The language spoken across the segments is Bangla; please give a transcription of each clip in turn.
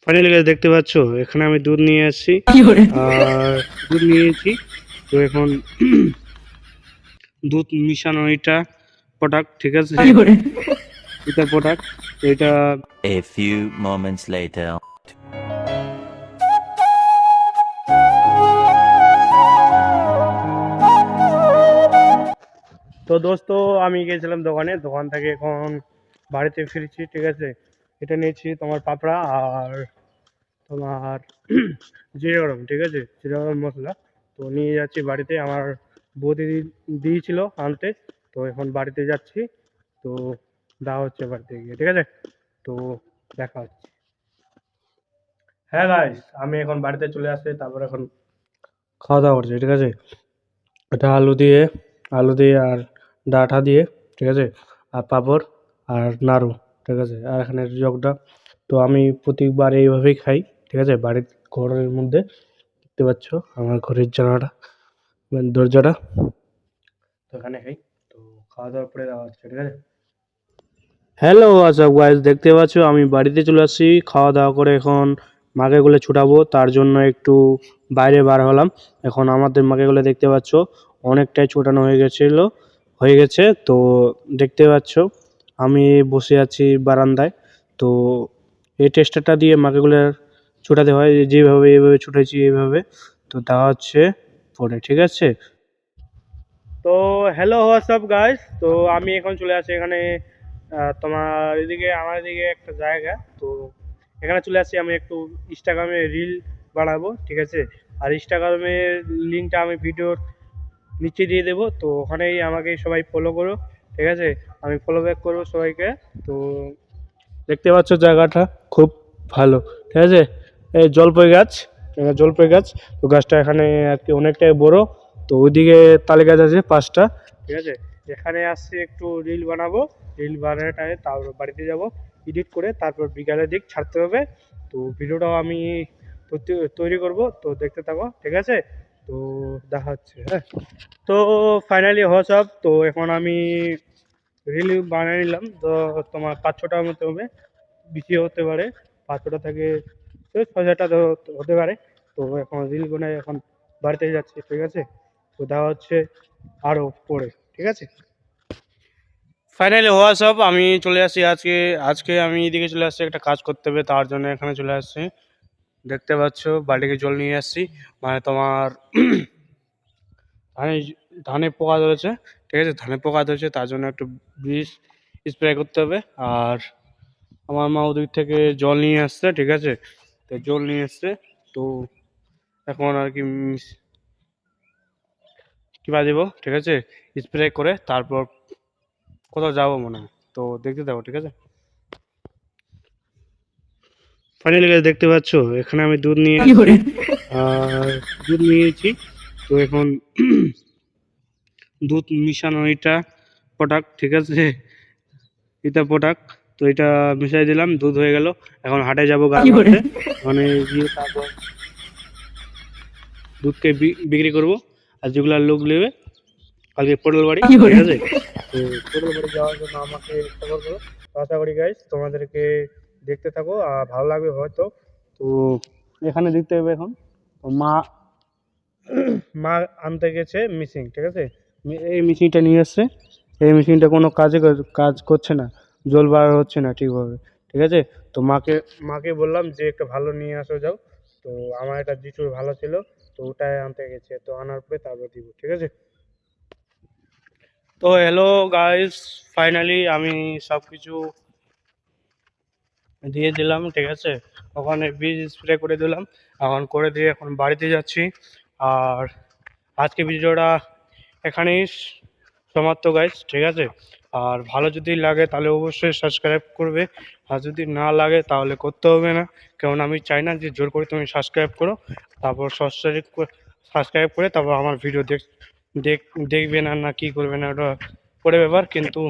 ফাইনালি গাইস দেখতে পাচ্ছ এখানে আমি দুধ নিয়ে আসছি আর দুধ নিয়েছি। তো এখন দুধ মিশানো এটা প্রোডাক্ট, ঠিক আছে, এটা প্রোডাক্ট। তো এটা A few moments later. তো দোস্ত আমি গিয়েছিলাম দোকান থেকে এখন বাড়িতে ফিরেছি, ঠিক আছে। এটা নিয়েছি তোমার পাপড়া আর তোমার জিরে গরম, ঠিক আছে, জিরে গরম মশলা। তো নিয়ে যাচ্ছি বাড়িতে, আমার বৌদি দিয়েছিল আনতে। তো এখন বাড়িতে যাচ্ছি, তো দেওয়া হচ্ছে বাড়িতে গিয়ে, ঠিক আছে। তো দেখা হচ্ছে। হ্যাঁ গাইস, আমি এখন বাড়িতে চলে আসছি, তারপর এখন খাওয়া দাওয়া করছি, ঠিক আছে। এটা আলু দিয়ে আর ডাঁটা দিয়ে, ঠিক আছে, আর পাঁপড় আর নাড়ু, ঠিক আছে, আর এখানে জগটা। তো আমি প্রতিবার এইভাবেই খাই, ঠিক আছে, বাড়ির ঘরের মধ্যে। দেখতে পাচ্ছ আমার ঘরের জানালাটা, মানে দরজাটা, তো এখানে খাই। তো খাওয়া দাওয়ার পরে দেওয়া হচ্ছে, ঠিক আছে। হ্যালো হোয়াটসঅ্যাপ গাইস, দেখতে পাচ্ছ আমি বাড়িতে চলে আসছি খাওয়া দাওয়া করে। এখন মাকেগুলো ছুটাবো, তার জন্য একটু বাইরে বার হলাম। এখন আমাদের মাকেগুলো দেখতে পাচ্ছ অনেকটাই ছোটানো হয়ে গেছে। তো দেখতে পাচ্ছ আমি বসে আছি বারান্দায়। তো এই টেস্টারটা দিয়ে মাকেগুলো ছুটাতে হয়, যেভাবে এইভাবে ছুটেছি এইভাবে। তো দেওয়া হচ্ছে পরে, ঠিক আছে। তো হ্যালো হোয়াটসঅ্যাপ গাইস, তো আমি এখন চলে আসি এখানে তোমার এদিকে, আমার এদিকে একটা জায়গা। তো এখানে চলে আসছি, আমি একটু ইনস্টাগ্রামে রিল বানাবো, ঠিক আছে। আর ইনস্টাগ্রামের লিঙ্কটা আমি ভিডিওর নিচে দিয়ে দেবো, তো ওখানেই আমাকে সবাই ফলো করো, ঠিক আছে। আমি ফলো ব্যাক করবো সবাইকে। তো দেখতে পাচ্ছ জায়গাটা খুব ভালো, ঠিক আছে। এই জলপাই গাছ, জলপাই গাছ। তো গাছটা এখানে আর কি অনেকটাই বড়। তো ওইদিকে তালে গাছ আছে 5টা, ঠিক আছে। এখানে আসছি একটু রিল বানাবো, রিল বানাটায় তারপর বাড়িতে যাব, এডিট করে তারপর বিকালের দিক ছাড়তে হবে। তো ভিডিওটাও আমি তৈরি করব, তো দেখতে থাকো, ঠিক আছে। তো দেখা হচ্ছে, হ্যাঁ। তো ফাইনালি হোয়াটসঅ্যাপ, তো এখন আমি রিল বানিয়ে নিলাম। তো তোমার 5-6টার মতো হবে, বেশি হতে পারে, 5-6টা থেকে 6-7টা হতে পারে। তো এখন রিল বানাই, এখন বাড়িতে যাচ্ছি, ঠিক আছে। তো দেওয়া হচ্ছে আরও পরে, ঠিক আছে। ফাইনালি হোয়াটসঅ্যাপ আমি চলে আসছি আজকে। আমি এদিকে চলে আসছি, একটা কাজ করতে হবে, তার জন্য এখানে চলে আসছি। দেখতে পাচ্ছ বাড়িতে জল নিয়ে আসছি, মানে তোমার ধানে ধানে পোকা ধরেছে, ঠিক আছে, ধানে পোকা ধরেছে, তার জন্য একটু বিষ স্প্রে করতে হবে। আর আমার মা ওদিক থেকে জল নিয়ে আসছে, ঠিক আছে। তো জল নিয়ে আসছে, তো এখন আর কি কিবা দিব, ঠিক আছে, স্প্রে করে তারপর কোথাও যাবো মনে হয়। তো দেখতে যাবো, ঠিক আছে। ফাইনালি দেখতে পাচ্ছ এখানে আমি দুধ নিয়েছি। তো এখন দুধ মিশানো এটা প্রোডাক্ট, ঠিক আছে, এটা প্রোডাক্ট। তো এটা মিশাই দিলাম, দুধ হয়ে গেল। এখন হাটে যাবো গাছ মারতে, মানে গিয়ে তারপর দুধকে বিক্রি করব। আর যেগুলো লোক নেবে কালকে পটল বাড়ি, ঠিক আছে। তো পটল বাড়ি যাওয়ার জন্য আমাকে খবর করো। তো আশা করি গাইস তোমাদেরকে দেখতে থাকো আর ভালো লাগবে হয়তো। তো এখানে দেখতে হবে এখন, তো মা আনতে গেছে মিশিং, ঠিক আছে। এই মেশিনটা নিয়ে এসছে, এই মেশিনটা কোনো কাজ করছে না, জল বার হচ্ছে না ঠিকভাবে, ঠিক আছে। তো মাকে বললাম যে একটা ভালো নিয়ে আসো যাও। তো আমার একটা জিচুর ভালো ছিল, তো ওটাই আনতে গেছে। তো আনার পরে তারপর দিব, ঠিক আছে। তো হ্যালো গাইস, ফাইনালি আমি সব কিছু দিয়ে দিলাম, ঠিক আছে। ওখানে বীজ স্প্রে করে দিলাম, এখন করে দিয়ে এখন বাড়িতে যাচ্ছি। আর আজকে ভিডিওটা এখানেই সমাপ্ত গাইস, ঠিক আছে। আর ভালো যদি লাগে তাহলে অবশ্যই সাবস্ক্রাইব করবে, আর যদি না লাগে তাহলে করতে হবে না, কারণ আমি চাই না যে জোর করে তুমি সাবস্ক্রাইব করো। তারপর সাবস্ক্রাইব করে তারপর আমার ভিডিও দেখবে না, না কি করবে না, ওটা পরে ব্যাপার। কিন্তু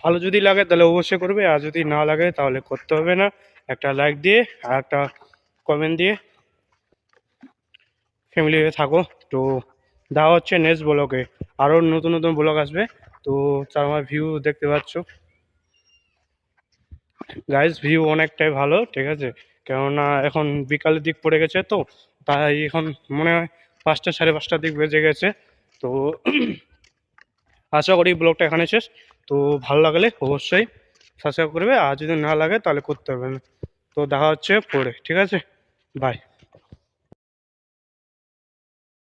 ভালো যদি লাগে তাহলে অবশ্যই করবে, আর যদি না লাগে তাহলে করতে হবে না। একটা লাইক দিয়ে আর একটা কমেন্ট দিয়ে ফ্যামিলি হয়ে থাকো। তো দেওয়া হচ্ছে নেক্সট ব্লগে, আরও নতুন নতুন ব্লগ আসবে। তো তার আমার ভিউ দেখতে পাচ্ছ গাইস, ভিউ অনেকটাই ভালো, ঠিক আছে। কেননা এখন বিকালের দিক পড়ে গেছে তো, তাই এখন মনে হয় 5টা 5:30টার দিক বেজে গেছে। তো আশা করি ব্লগটা এখানে শেষ। তো ভালো লাগলে অবশ্যই সাবস্ক্রাইব করবে, আর যদি না লাগে তাহলে করতে হবে না। তো দেখা হচ্ছে পরে, ঠিক আছে, বাই।